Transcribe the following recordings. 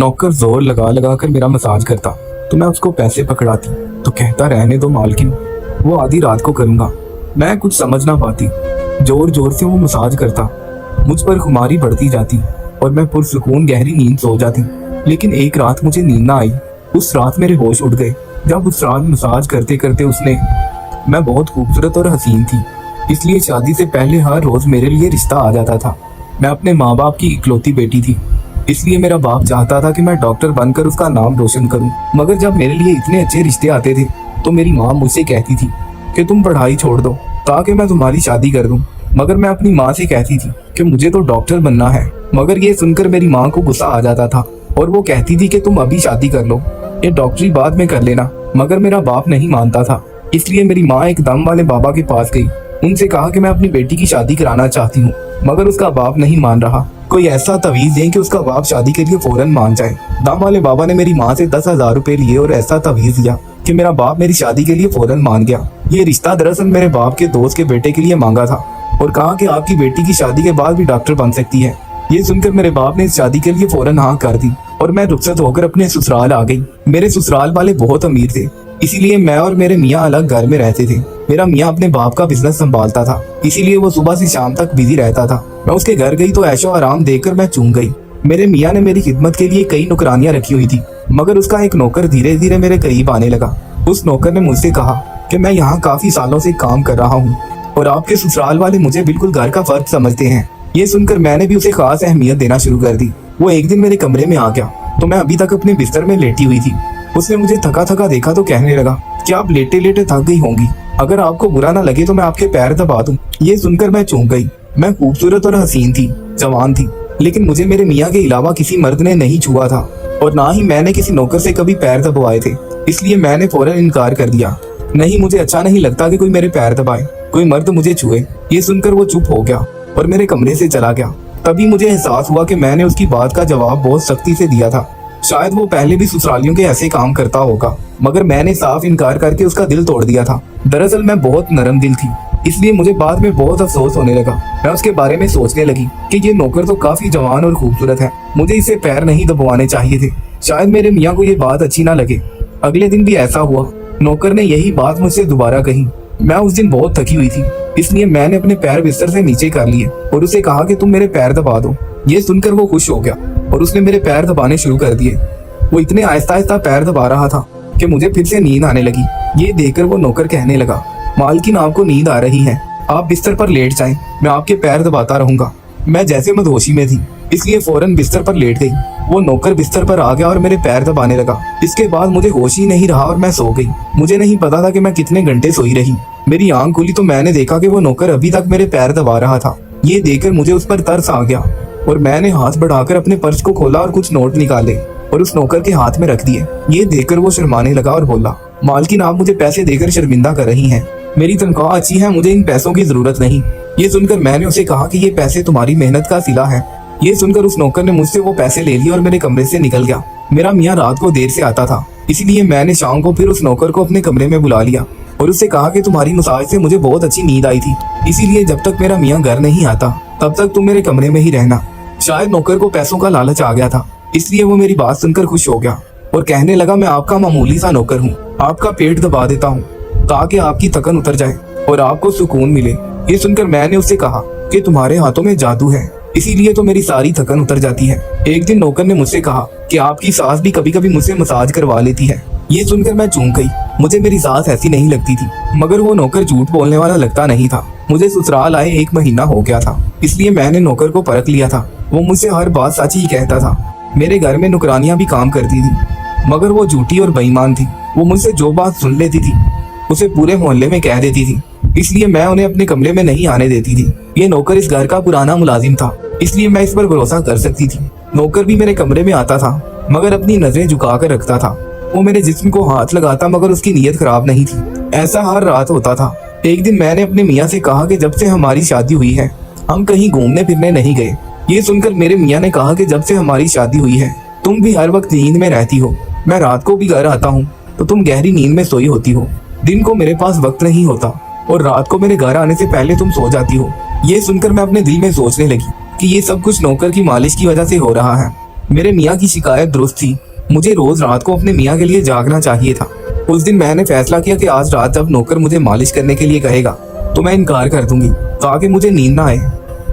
नौकर जोर लगा लगा कर मेरा मसाज करता तो मैं उसको पैसे पकड़ाती तो कहता रहने दो मालकिन, वो आधी रात को करूंगा। मैं कुछ समझ ना पाती। जोर जोर से वो मसाज करता, मुझ पर खुमारी बढ़ती जाती और मैं पुरसुकून गहरी नींद सो जाती। लेकिन एक रात मुझे नींद ना आई। उस रात मेरे होश उड़ गए जब उस रात मसाज करते करते उसने, मैं बहुत खूबसूरत और हसीन थी, इसलिए शादी से पहले हर रोज मेरे लिए रिश्ता आ जाता था। मैं अपने माँ बाप की इकलौती बेटी थी, इसलिए मेरा बाप चाहता था कि मैं डॉक्टर बनकर उसका नाम रोशन करूं। मगर जब मेरे लिए इतने अच्छे रिश्ते आते थे तो मेरी माँ मुझसे कहती थी कि तुम पढ़ाई छोड़ दो ताकि मैं तुम्हारी शादी कर दूं। मगर मैं अपनी माँ से कहती थी कि मुझे तो डॉक्टर बनना है। मगर ये सुनकर मेरी माँ को गुस्सा आ जाता था और वो कहती थी कि तुम अभी शादी कर लो, ये डॉक्टरी बाद में कर लेना। मगर मेरा बाप नहीं मानता था, इसलिए मेरी माँ एक दम वाले बाबा के पास गई। उनसे कहा कि मैं अपनी बेटी की शादी कराना चाहती हूँ, मगर उसका बाप नहीं मान रहा। कोई ऐसा तवीज दें कि उसका बाप शादी के लिए फौरन मान जाए। दाम वाले बाबा ने मेरी माँ से 10,000 रुपए लिए और ऐसा तवीज दिया कि मेरा बाप मेरी शादी के लिए फौरन मान गया। ये रिश्ता दरअसल मेरे बाप के दोस्त के बेटे के लिए मांगा था और कहा कि आपकी बेटी की शादी के बाद भी डॉक्टर बन सकती है। ये सुनकर मेरे बाप ने इस शादी के लिए फौरन हाँ कर दी और मैं रुखसत होकर अपने ससुराल आ गई। मेरे ससुराल वाले बहुत अमीर थे, इसीलिए मैं और मेरे मियाँ अलग घर में रहते थे। मेरा मियाँ अपने बाप का बिजनेस संभालता था, इसीलिए वो सुबह से शाम तक बिजी रहता था। मैं उसके घर गई तो ऐशो आराम देखकर मैं चूम गई। मेरे मियाँ ने मेरी खिदमत के लिए कई नौकरानियां रखी हुई थी, मगर उसका एक नौकर धीरे धीरे मेरे करीब आने लगा। उस नौकर ने मुझसे कहा कि मैं यहाँ काफी सालों से काम कर रहा हूँ और आपके ससुराल वाले मुझे बिल्कुल घर का फर्ज समझते हैं। ये सुनकर मैंने भी उसे खास अहमियत देना शुरू कर दी। वो एक दिन मेरे कमरे में आ गया तो मैं अभी तक अपने बिस्तर में लेटी हुई थी। उसने मुझे थका थका देखा तो कहने लगा कि आप लेटे लेटे थक गई होंगी, अगर आपको बुरा ना लगे तो मैं आपके पैर दबा दूं। ये सुनकर मैं चौंक गई। मैं खूबसूरत और हसीन थी, जवान थी, लेकिन मुझे मेरे मियाँ के अलावा किसी मर्द ने नहीं छुआ था और ना ही मैंने किसी नौकर से कभी पैर दबाए थे, इसलिए मैंने फौरन इनकार कर दिया। नहीं, मुझे अच्छा नहीं लगता कि कोई मेरे पैर दबाए, कोई मर्द मुझे छुए। ये सुनकर वो चुप हो गया और मेरे कमरे से चला गया। तभी मुझे एहसास हुआ कि मैंने उसकी बात का जवाब बहुत सख्ती से दिया था। शायद वो पहले भी ससुरालियों के ऐसे काम करता होगा, मगर मैंने साफ इनकार करके उसका दिल तोड़ दिया था। दरअसल मैं बहुत नरम दिल थी, इसलिए मुझे बाद में बहुत अफसोस होने लगा। मैं उसके बारे में सोचने लगी कि ये नौकर तो काफी जवान और खूबसूरत है, मुझे इसे पैर नहीं दबवाने चाहिए थे। शायद मेरे मियाँ को ये बात अच्छी ना लगे। अगले दिन भी ऐसा हुआ, नौकर ने यही बात मुझसे दोबारा कही। मैं उस दिन बहुत थकी हुई थी, इसलिए मैंने अपने पैर बिस्तर से नीचे कर लिए और उसे कहा कि तुम मेरे पैर दबा दो। ये सुनकर वो खुश हो गया और उसने मेरे पैर दबाने शुरू कर दिए। वो इतने आहिस्ता आहिस्ता पैर दबा रहा था कि मुझे फिर से नींद आने लगी। ये देखकर वो नौकर कहने लगा, मालकिन आपको नींद आ रही है, आप बिस्तर पर लेट जाएं, मैं आपके पैर दबाता रहूंगा। मैं जैसे मदहोशी में थी, इसलिए फौरन बिस्तर पर लेट गई। वो नौकर बिस्तर पर आ गया और मेरे पैर दबाने लगा। इसके बाद मुझे होश ही नहीं रहा और मैं सो गई। मुझे नहीं पता था कि मैं कितने घंटे सोई रही। मेरी आंख खुली तो मैंने देखा कि वो नौकर अभी तक मेरे पैर दबा रहा था। ये देखकर मुझे उस पर तरस आ गया और मैंने हाथ बढ़ाकर अपने पर्स को खोला और कुछ नोट निकाले और उस नौकर के हाथ में रख दिए। ये देखकर वो शर्माने लगा और बोला, मालकिन आप मुझे पैसे देकर शर्मिंदा कर रही हैं, मेरी तनख्वाह अच्छी है, मुझे इन पैसों की जरूरत नहीं। ये सुनकर मैंने उसे कहा कि ये पैसे तुम्हारी मेहनत का सिला है। ये सुनकर उस नौकर ने मुझसे वो पैसे ले लिए और मेरे कमरे से निकल गया। मेरा मियाँ रात को देर से आता था, इसीलिए मैंने शाम को फिर उस नौकर को अपने कमरे में बुला लिया और उससे कहा कि तुम्हारी मसाज से मुझे बहुत अच्छी नींद आई थी, इसीलिए जब तक मेरा मियाँ घर नहीं आता तब तक तुम मेरे कमरे में ही रहना। शायद नौकर को पैसों का लालच आ गया था, इसलिए वो मेरी बात सुनकर खुश हो गया और कहने लगा, मैं आपका मामूली सा नौकर हूँ, आपका पेट दबा देता हूँ ताकि आपकी थकन उतर जाए और आपको सुकून मिले। ये सुनकर मैंने उससे कहा कि तुम्हारे हाथों में जादू है, इसीलिए तो मेरी सारी थकन उतर जाती है। एक दिन नौकर ने मुझसे कहा कि आपकी सास भी कभी कभी मुझसे मसाज करवा लेती है। ये सुनकर मैं चौंक गई, मुझे मेरी सास ऐसी नहीं लगती थी। मगर वो नौकर झूठ बोलने वाला लगता नहीं था। मुझे ससुराल आए 1 महीना हो गया था, इसलिए मैंने नौकर को परख लिया था। वो मुझसे हर बात सच ही कहता था। मेरे घर में नौकरानियां भी काम करती थी, मगर वो झूठी और बेईमान थी। वो मुझसे जो बात सुन लेती थी उसे पूरे मोहल्ले में कह देती थी, इसलिए मैं उन्हें अपने कमरे में नहीं आने देती थी। ये नौकर इस घर का पुराना मुलाजिम था, इसलिए मैं इस पर भरोसा कर सकती थी। नौकर भी मेरे कमरे में आता था, मगर अपनी नजरें झुका कर रखता था। वो मेरे जिस्म को हाथ लगाता, मगर उसकी नीयत खराब नहीं थी। ऐसा हर रात होता था। एक दिन मैंने अपने मियाँ से कहा कि जब से हमारी शादी हुई है हम कहीं घूमने फिरने नहीं गए। ये सुनकर मेरे मियाँ ने कहा कि जब से हमारी शादी हुई है तुम भी हर वक्त नींद में रहती हो। मैं रात को भी घर आता हूँ तो तुम गहरी नींद में सोई होती हो। दिन को मेरे पास वक्त नहीं होता और रात को मेरे घर आने से पहले तुम सो जाती हो। ये सुनकर मैं अपने दिल में सोचने लगी कि ये सब कुछ नौकर की मालिश की वजह से हो रहा है। मेरे मियाँ की शिकायत दुरुस्त थी। मुझे रोज रात को अपने मियाँ के लिए जागना चाहिए था। उस दिन मैंने फैसला किया कि आज रात जब नौकर मुझे मालिश करने के लिए कहेगा तो मैं इनकार कर दूंगी ताकि मुझे नींद ना आए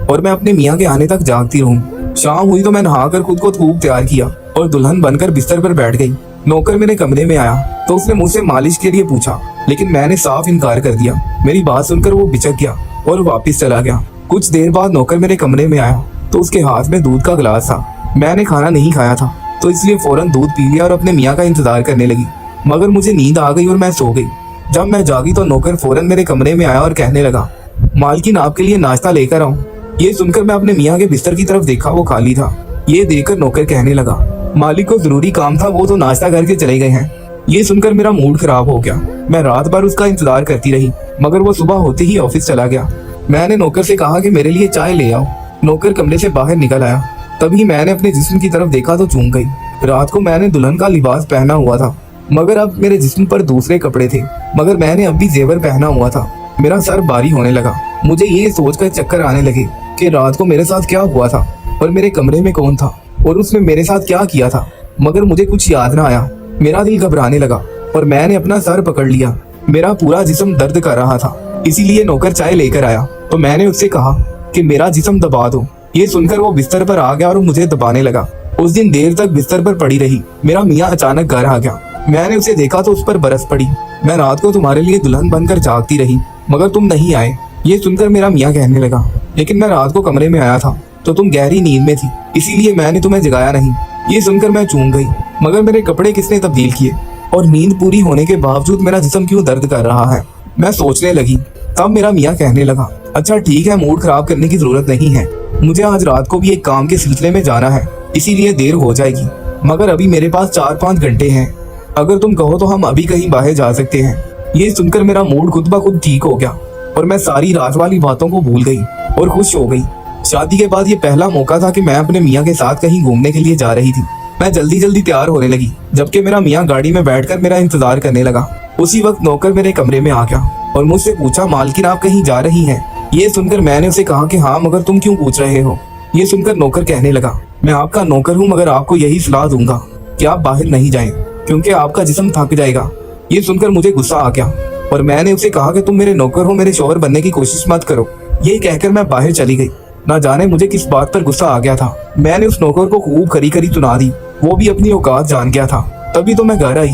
और मैं अपने मियाँ के आने तक जागती रहूं। शाम हुई तो मैं नहाकर खुद को खूब तैयार किया और दुल्हन बनकर बिस्तर पर बैठ गई। नौकर मेरे कमरे में आया तो उसने मुझसे मालिश के लिए पूछा, लेकिन मैंने साफ इनकार कर दिया। मेरी बात सुनकर वो बिचक गया और वापस चला गया। कुछ देर बाद नौकर मेरे कमरे में आया तो उसके हाथ में दूध का गिलास था। मैंने खाना नहीं खाया था तो इसलिए फौरन दूध पी लिया और अपने मियाँ का इंतजार करने लगी, मगर मुझे नींद आ गई और मैं सो गई। जब मैं जागी तो नौकर फौरन मेरे कमरे में आया और कहने लगा, मालकिन आपके लिए नाश्ता लेकर आऊं। ये सुनकर मैं अपने मियाँ के बिस्तर की तरफ देखा, वो खाली था। ये देखकर नौकर कहने लगा, मालिक को जरूरी काम था, वो तो नाश्ता करके चले गए हैं। ये सुनकर मेरा मूड खराब हो गया। मैं रात भर उसका इंतजार करती रही, मगर वो सुबह होते ही ऑफिस चला गया। मैंने नौकर से कहा कि मेरे लिए चाय ले आओ। नौकर कमरे से बाहर निकल आया। तभी मैंने अपने जिस्म की तरफ देखा तो चूक गई। रात को मैंने दुल्हन का लिबास पहना हुआ था, मगर अब मेरे जिस्म पर दूसरे कपड़े थे, मगर मैंने अब भी जेवर पहना हुआ था। मेरा सर भारी होने लगा। मुझे ये सोचकर चक्कर आने लगे कि रात को मेरे साथ क्या हुआ था और मेरे कमरे में कौन था और उसने मेरे साथ क्या किया था, मगर मुझे कुछ याद ना आया। मेरा दिल घबराने लगा और मैंने अपना सर पकड़ लिया। मेरा पूरा जिस्म दर्द कर रहा था, इसीलिए नौकर चाय लेकर आया तो मैंने उससे कहा कि मेरा जिस्म दबा दो। ये सुनकर वो बिस्तर पर आ गया और मुझे दबाने लगा। उस दिन देर तक बिस्तर पर पड़ी रही। मेरा मियाँ अचानक घर आ गया। मैंने उसे देखा तो उस पर बरस पड़ी। मैं रात को तुम्हारे लिए दुल्हन बनकर जागती रही, मगर तुम नहीं आए। ये सुनकर मेरा मियाँ कहने लगा, लेकिन मैं रात को कमरे में आया था तो तुम गहरी नींद में थी, इसीलिए मैंने तुम्हें जगाया नहीं। ये सुनकर मैं चूक गई, मगर मेरे कपड़े किसने तब्दील किए और नींद पूरी होने के बावजूद मेरा जिस्म क्यों दर्द कर रहा है। मैं सोचने लगी। तब मेरा मियाँ कहने लगा, अच्छा ठीक है, मूड खराब करने की जरूरत नहीं है। मुझे आज रात को भी एक काम के सिलसिले में जाना है, इसीलिए देर हो जाएगी, मगर अभी मेरे पास 4-5 घंटे हैं। अगर तुम कहो तो हम अभी कहीं बाहर जा सकते हैं। ये सुनकर मेरा मूड खुद ब खुद ठीक हो गया और मैं सारी रात वाली बातों को भूल गई और खुश हो गई। शादी के बाद ये पहला मौका था कि मैं अपने मियाँ के साथ कहीं घूमने के लिए जा रही थी। मैं जल्दी जल्दी तैयार होने लगी, जबकि मेरा मियाँ गाड़ी में बैठकर मेरा इंतजार करने लगा। उसी वक्त नौकर मेरे कमरे में आ गया और मुझसे पूछा, मालकिन आप कहीं जा रही हैं? ये सुनकर मैंने उसे कहा कि हाँ, मगर तुम क्यों पूछ रहे हो? ये सुनकर नौकर कहने लगा, मैं आपका नौकर हूँ, मगर आपको यही सलाह दूंगा कि आप बाहर नहीं जाएं, क्योंकि आपका जिस्म थक जाएगा। ये सुनकर मुझे गुस्सा आ गया और मैंने उसे कहा कि तुम मेरे नौकर हो, मेरे शौहर बनने की कोशिश मत करो। ये कहकर मैं बाहर चली गई। ना जाने मुझे किस बात पर गुस्सा आ गया था। मैंने उस नौकर को खूब खरी खरी सुना दी। वो भी अपनी औकात जान गया था। तभी तो मैं घर आई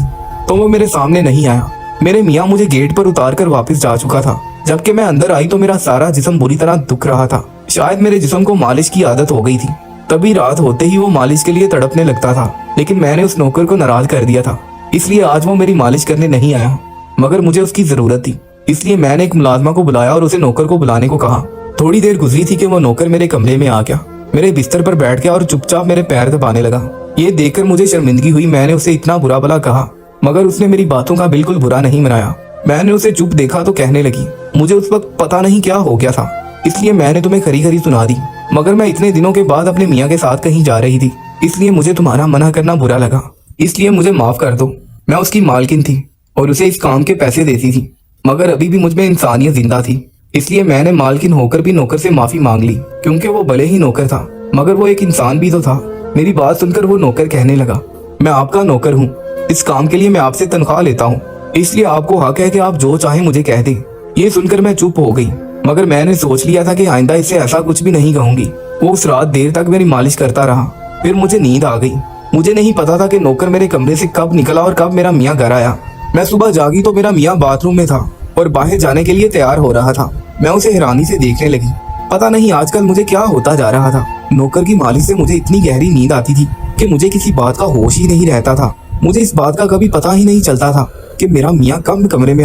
तो वो मेरे सामने नहीं आया। मेरे मियाँ मुझे गेट पर उतार कर वापस जा चुका था। जबकि मैं अंदर आई तो मेरा सारा जिस्म बुरी तरह दुख रहा था। शायद मेरे जिस्म को मालिश की आदत हो गई थी। तभी रात होते ही वो मालिश के लिए तड़पने लगता था, लेकिन मैंने उस नौकर को नाराज कर दिया था, इसलिए आज वो मेरी मालिश करने नहीं आया। मगर मुझे उसकी जरूरत थी, इसलिए मैंने एक मुलाजमा को बुलाया और उसे नौकर को बुलाने को कहा। थोड़ी देर गुजरी थी कि वो नौकर मेरे कमरे में आ गया, मेरे बिस्तर पर बैठ गया और चुपचाप मेरे पैर दबाने लगा। ये देखकर मुझे शर्मिंदगी हुई। मैंने उसे इतना बुरा भला कहा, मगर उसने मेरी बातों का बिल्कुल बुरा नहीं मनाया। मैंने उसे चुप देखा तो कहने लगी, मुझे उस वक्त पता नहीं क्या हो गया था, इसलिए मैंने तुम्हें खरी खरी सुना दी, मगर मैं इतने दिनों के बाद अपने मियाँ के साथ कहीं जा रही थी, इसलिए मुझे तुम्हारा मना करना बुरा लगा, इसलिए मुझे माफ कर दो। मैं उसकी मालकिन थी और उसे इस काम के पैसे देती थी, मगर अभी भी मुझ में इंसानियत जिंदा थी, इसलिए मैंने मालकिन होकर भी नौकर से माफी मांग ली, क्योंकि वो भले ही नौकर था मगर वो एक इंसान भी तो था। मेरी बात सुनकर वो नौकर कहने लगा, मैं आपका नौकर हूँ, इस काम के लिए मैं आपसे तनख्वाह लेता हूँ, इसलिए आपको हक है कि आप जो चाहें मुझे कह दें। ये सुनकर मैं चुप हो गई, मगर मैंने सोच लिया था कि आइंदा इससे ऐसा कुछ भी नहीं कहूंगी। वो उस रात देर तक मेरी मालिश करता रहा। फिर मुझे नींद आ गई। मुझे नहीं पता था कि नौकर मेरे कमरे से कब निकला और कब मेरा मियाँ घर आया। मैं सुबह जागी तो मेरा मियाँ बाथरूम में था और बाहर जाने के लिए तैयार हो रहा था। मैं उसे हैरानी से देखने लगी। पता नहीं आजकल मुझे क्या होता जा रहा था। नौकर की मालिश से मुझे इतनी गहरी नींद आती थी कि मुझे किसी बात का होश ही नहीं रहता था। मुझे इस बात का कभी पता ही नहीं चलता था कि मेरा मियाँ कब कमरे में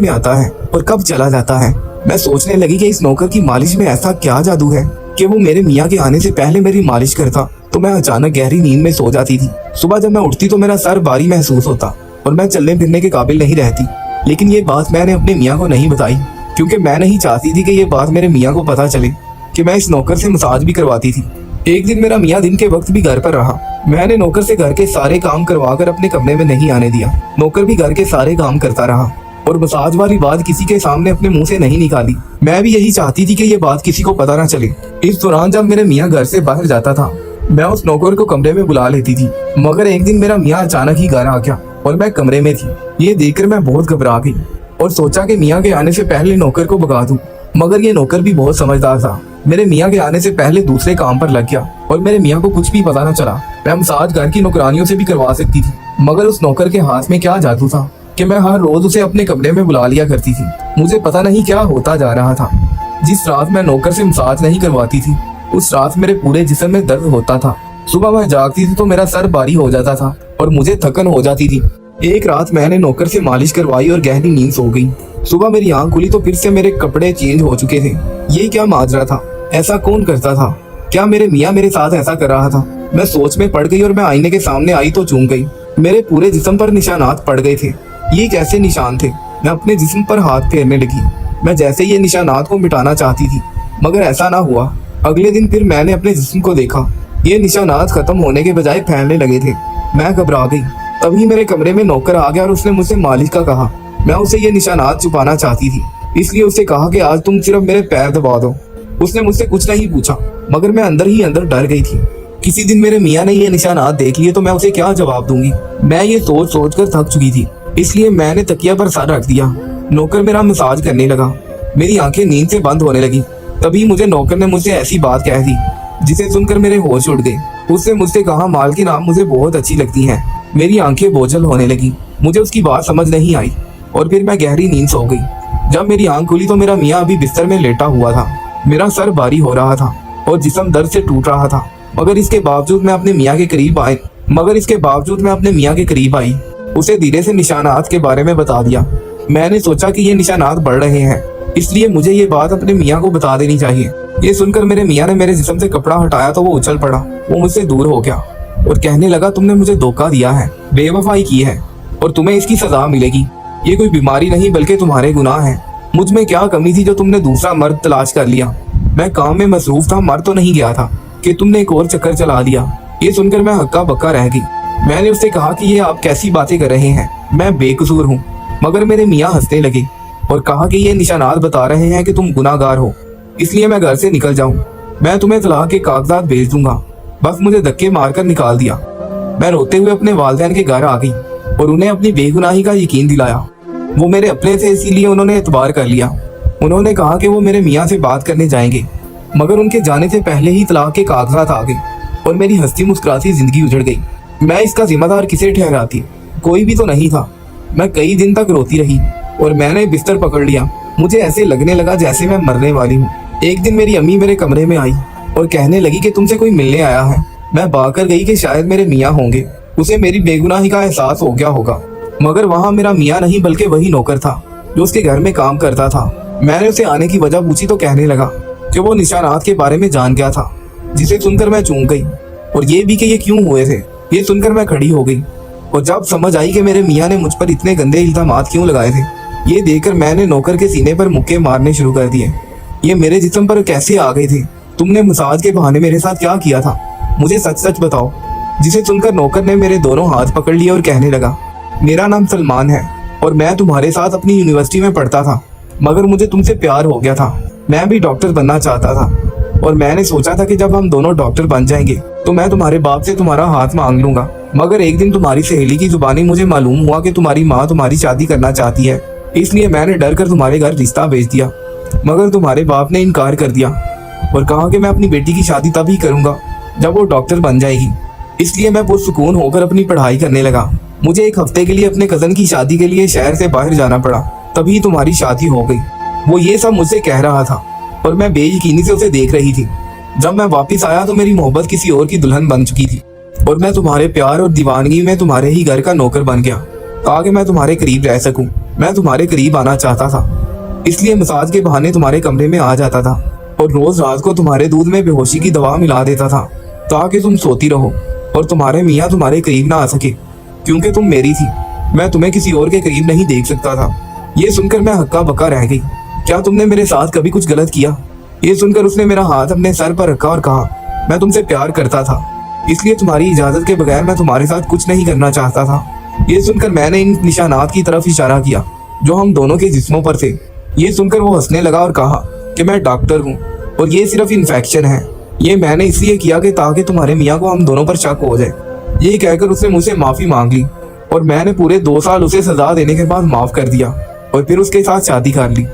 आता है, और कब चला जाता है। मैं सोचने लगी कि इस नौकर की मालिश में ऐसा क्या जादू है कि वो मेरे मियाँ के आने से पहले मेरी मालिश करता तो मैं अचानक गहरी नींद में सो जाती थी। सुबह जब मैं उठती तो मेरा सर भारी महसूस होता और मैं चलने फिरने के काबिल नहीं रहती। लेकिन ये बात मैंने अपने मियाँ को नहीं बताई, क्योंकि मैं नहीं चाहती थी कि ये बात मेरे मियाँ को पता चले कि मैं इस नौकर से मसाज भी करवाती थी। एक दिन मेरा मियाँ दिन के वक्त भी घर पर रहा। मैंने नौकर से घर के सारे काम करवाकर अपने कमरे में नहीं आने दिया। नौकर भी घर के सारे काम करता रहा और मसाज वाली बात किसी के सामने अपने मुंह से नहीं निकाली। मैं भी यही चाहती थी कि ये बात किसी को पता ना चले। इस दौरान जब मेरे मियाँ घर से बाहर जाता था मैं उस नौकर को कमरे में बुला लेती थी, मगर एक दिन मेरा मियाँ अचानक ही घर आ गया और मैं कमरे में थी। ये देखकर मैं बहुत घबरा गई और सोचा कि मियाँ के आने से पहले नौकर को भगा दूं। मगर ये नौकर भी बहुत समझदार था। मेरे मियाँ के आने से पहले दूसरे काम पर लग गया और मेरे मियाँ को कुछ भी पता न चला। मैं मसाज घर की नौकरानियों से भी करवा सकती थी, मगर उस नौकर के हाथ में क्या जादू था कि मैं हर रोज उसे अपने कमरे में बुला लिया करती थी। मुझे पता नहीं क्या होता जा रहा था। जिस रात मैं नौकर से मसाज नहीं करवाती थी, उस रात मेरे पूरे जिस्म में दर्द होता था। सुबह मैं जागती थी तो मेरा सर भारी हो जाता था और मुझे थकन हो जाती थी। एक रात मैंने नौकर से मालिश करवाई और गहरी नींद सो गई। सुबह मेरी आंख खुली तो फिर से मेरे कपड़े चेंज हो चुके थे। ये क्या माजरा था? ऐसा कौन करता था? क्या मेरे मियाँ मेरे साथ ऐसा कर रहा था? मैं सोच में पड़ गई और मैं आईने के सामने आई तो चूम गई। मेरे पूरे जिस्म पर निशानात पड़ गए थे। ये कैसे निशान थे? मैं अपने जिस्म पर हाथ फेरने लगी। मैं जैसे ये निशानात को मिटाना चाहती थी, मगर ऐसा ना हुआ। अगले दिन फिर मैंने अपने जिस्म को देखा। ये निशानात खत्म होने के बजाय फैलने लगे थे। मैं घबरा गई। तभी मेरे कमरे में नौकर आ गया और उसने मुझसे मालिश का कहा। मैं उसे ये निशानात छुपाना चाहती थी, इसलिए उसे कहा कि आज तुम सिर्फ मेरे पैर दबा दो। उसने मुझसे कुछ नहीं पूछा, मगर मैं अंदर ही अंदर डर गई थी। किसी दिन मेरे मियाँ ने ये निशानात देख लिए तो मैं उसे क्या जवाब दूंगी? मैं ये सोच सोच कर थक चुकी थी, इसलिए मैंने तकिया पर सर रख दिया। नौकर मेरा मसाज करने लगा। मेरी आंखें नींद से बंद होने लगी। तभी मुझे नौकर ने मुझसे ऐसी बात कह दी जिसे सुनकर मेरे होश उड़ गए। उसने मुझसे कहा, मालकिन आप मुझे बहुत अच्छी लगती हैं। मेरी आंखें बोझल होने लगी। मुझे उसकी बात समझ नहीं आई और फिर मैं गहरी नींद सो गई। जब मेरी आंख खुली तो मेरा मियाँ अभी बिस्तर में लेटा हुआ था। मेरा सर भारी हो रहा था और जिस्म दर्द से टूट रहा था, मगर इसके बावजूद मैं अपने मियाँ के करीब आई। उसे धीरे से निशानात के बारे में बता दिया। मैंने सोचा कि ये निशानात बढ़ रहे हैं, इसलिए मुझे ये बात अपने मियाँ को बता देनी चाहिए। ये सुनकर मेरे मियाँ ने मेरे जिस्म से कपड़ा हटाया तो वो उछल पड़ा। वो मुझसे दूर हो गया और कहने लगा, तुमने मुझे धोखा दिया है, बेवफाई की है और तुम्हें इसकी सजा मिलेगी। ये कोई बीमारी नहीं बल्कि तुम्हारे गुनाह हैं। मुझ में क्या कमी थी जो तुमने दूसरा मर्द तलाश कर लिया? मैं काम में मसरूफ था, मर तो नहीं गया था कि तुमने एक और चक्कर चला दिया। ये सुनकर मैं हक्का बक्का रह गई। मैंने उससे कहा कि ये आप कैसी बातें कर रहे हैं, मैं बेकसूर हूँ। मगर मेरे मियाँ हंसने लगे और कहा कि ये निशानात बता रहे हैं कि तुम गुनाहगार हो, इसलिए मैं घर से निकल जाऊं। मैं तुम्हें तलाक के कागजात भेज दूंगा। बस मुझे धक्के मारकर निकाल दिया। मैं रोते हुए अपने वालिदैन के घर आ गई और उन्हें अपनी बेगुनाही का यकीन दिलाया। वो मेरे अपने थे, इसीलिए उन्होंने एतबार कर लिया। उन्होंने कहा कि वो मेरे मियाँ से बात करने जाएंगे, मगर उनके जाने से पहले ही तलाक के कागजात आ गए और मेरी हंसती मुस्कुराती जिंदगी उजड़ गई। मैं इसका जिम्मेदार किसे ठहराती? कोई भी तो नहीं था। मैं कई दिन तक रोती रही और मैंने बिस्तर पकड़ लिया। मुझे ऐसे लगने लगा जैसे मैं मरने वाली हूँ। एक दिन मेरी अम्मी मेरे कमरे में आई और कहने लगी कि तुमसे कोई मिलने आया है। मैं भाग कर गई कि शायद मेरे मियाँ होंगे। उसे मेरी बेगुनाही का एहसास हो गया होगा, मगर वहाँ मेरा मियाँ नहीं बल्कि वही नौकर था जो उसके घर में काम करता था। मैंने उसे आने की वजह पूछी तो कहने लगा कि वो निशानात के बारे में जान गया था, जिसे सुनकर मैं चूक गई और ये भी कि ये क्यों हुए थे। ये सुनकर मैं खड़ी हो गई और जब समझ आई कि मेरे मियाँ ने मुझ पर इतने गंदे इल्जामात क्यों लगाए थे, ये देखकर मैंने नौकर के सीने पर मुक्के मारने शुरू कर दिए। ये मेरे जिस्म पर कैसे आ गए थे? तुमने मसाज के बहाने मेरे साथ क्या किया था? मुझे सच सच बताओ। जिसे सुनकर नौकर ने मेरे दोनों हाथ पकड़ लिए और कहने लगा, मेरा नाम सलमान है और मैं तुम्हारे साथ अपनी यूनिवर्सिटी में पढ़ता था, मगर मुझे तुमसे प्यार हो गया था। मैं भी डॉक्टर बनना चाहता था और मैंने सोचा था कि जब हम दोनों डॉक्टर बन जाएंगे तो मैं तुम्हारे बाप से तुम्हारा हाथ मांग लूंगा। मगर एक दिन तुम्हारी सहेली की जुबानी मुझे मालूम हुआ कि तुम्हारी माँ तुम्हारी शादी करना चाहती है, इसलिए मैंने डर कर तुम्हारे घर रिश्ता भेज दिया। मगर तुम्हारे बाप ने इनकार कर दिया और कहा कि मैं अपनी बेटी की शादी तभी करूंगा जब वो डॉक्टर बन जाएगी। इसलिए मैं पुरसुकून होकर अपनी पढ़ाई करने लगा। मुझे एक हफ्ते के लिए अपने कजन की शादी के लिए शहर से बाहर जाना पड़ा, तभी तुम्हारी शादी हो गई। वो ये सब मुझसे कह रहा था और मैं बेयकीनी से उसे देख रही थी। जब मैं वापस आया तो मेरी मोहब्बत किसी और की दुल्हन बन चुकी थी और मैं तुम्हारे प्यार और दीवानगी में तुम्हारे ही घर का नौकर बन गया ताकि मैं तुम्हारे करीब रह सकूं। मैं तुम्हारे करीब आना चाहता था, इसलिए मसाज के बहाने तुम्हारे कमरे में आ जाता था और रोज रात को तुम्हारे दूध में बेहोशी की दवा मिला देता था ताकि तुम सोती रहो और तुम्हारे मियाँ तुम्हारे करीब ना आ सके, क्योंकि तुम मेरी थी। मैं तुम्हें किसी और के करीब नहीं देख सकता था। ये सुनकर मैं हक्का बक्का रह गई। क्या तुमने मेरे साथ कभी कुछ गलत किया? ये सुनकर उसने मेरा हाथ अपने सर पर रखा और कहा, मैं तुमसे प्यार करता था, इसलिए तुम्हारी इजाजत के बगैर मैं तुम्हारे साथ कुछ नहीं करना चाहता था। ये सुनकर मैंने इन निशानात की तरफ इशारा किया जो हम दोनों के जिस्मों पर थे। ये सुनकर वो हंसने लगा और कहा कि मैं डॉक्टर हूँ और ये सिर्फ इन्फेक्शन है ये मैंने इसलिए किया कि ताकि तुम्हारे मियाँ को हम दोनों पर शक हो जाए। ये कहकर उसने मुझसे माफी मांग ली और मैंने पूरे 2 साल उसे सजा देने के बाद माफ कर दिया और फिर उसके साथ शादी कर ली।